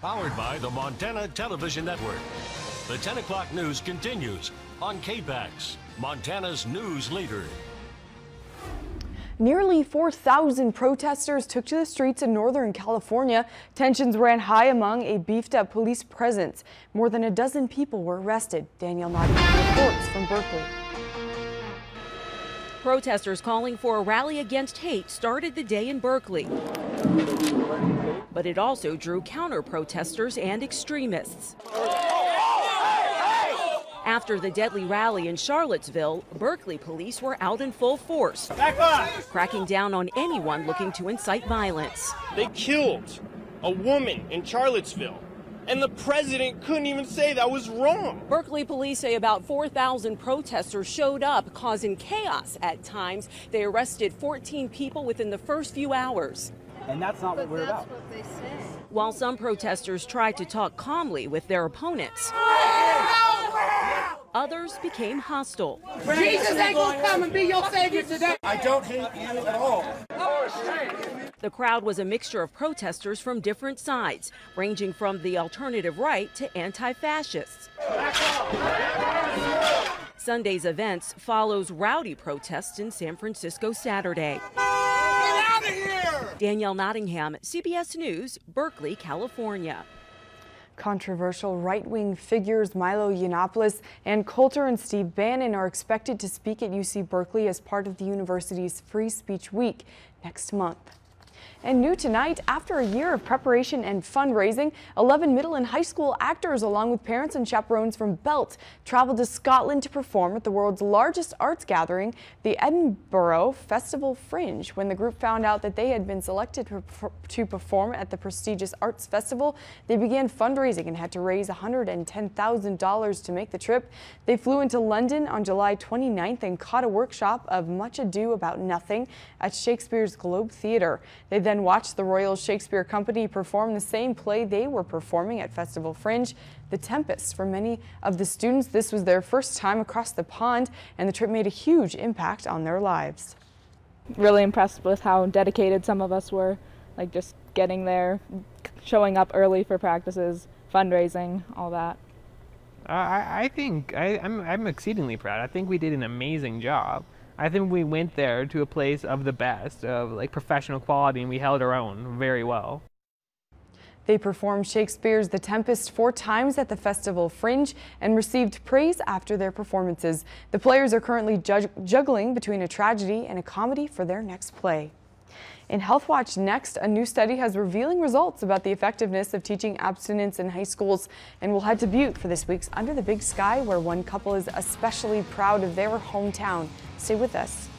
Powered by the Montana Television Network. The 10 o'clock news continues on KPAX, Montana's news leader. Nearly 4,000 protesters took to the streets in Northern California. Tensions ran high among a beefed-up police presence. More than a dozen people were arrested. Danielle Nottingham reports from Berkeley. Protesters calling for a rally against hate started the day in Berkeley. But it also drew counter-protesters and extremists. After the deadly rally in Charlottesville, Berkeley police were out in full force, cracking down on anyone looking to incite violence. They killed a woman in Charlottesville, and the president couldn't even say that was wrong. Berkeley police say about 4,000 protesters showed up, causing chaos at times. They arrested 14 people within the first few hours. And that's not what we're about. What they say. While some protesters tried to talk calmly with their opponents, others became hostile. Jesus ain't gonna come and be your savior today. I don't hate you at all. The crowd was a mixture of protesters from different sides, ranging from the alternative right to anti-fascists. Sunday's events follows rowdy protests in San Francisco Saturday. Get out of here! Danielle Nottingham, CBS News, Berkeley, California. Controversial right-wing figures Milo Yiannopoulos, Ann Coulter, and Steve Bannon are expected to speak at UC Berkeley as part of the university's Free Speech Week next month. And new tonight, after a year of preparation and fundraising, 11 middle and high school actors, along with parents and chaperones from Belt, traveled to Scotland to perform at the world's largest arts gathering, the Edinburgh Festival Fringe. When the group found out that they had been selected to perform at the prestigious arts festival, they began fundraising and had to raise $110,000 to make the trip. They flew into London on July 29th and caught a workshop of Much Ado About Nothing at Shakespeare's Globe Theatre. They then watched the Royal Shakespeare Company perform the same play they were performing at Festival Fringe, The Tempest. For many of the students, this was their first time across the pond, and the trip made a huge impact on their lives. Really impressed with how dedicated some of us were, like just getting there, showing up early for practices, fundraising, all that. I think I'm exceedingly proud. I think we did an amazing job. I think we went there to a place of the best, of like professional quality, and we held our own very well. They performed Shakespeare's The Tempest 4 times at the Festival Fringe and received praise after their performances. The players are currently juggling between a tragedy and a comedy for their next play. In Health Watch next, a new study has revealing results about the effectiveness of teaching abstinence in high schools. And we'll head to Butte for this week's Under the Big Sky, where one couple is especially proud of their hometown. Stay with us.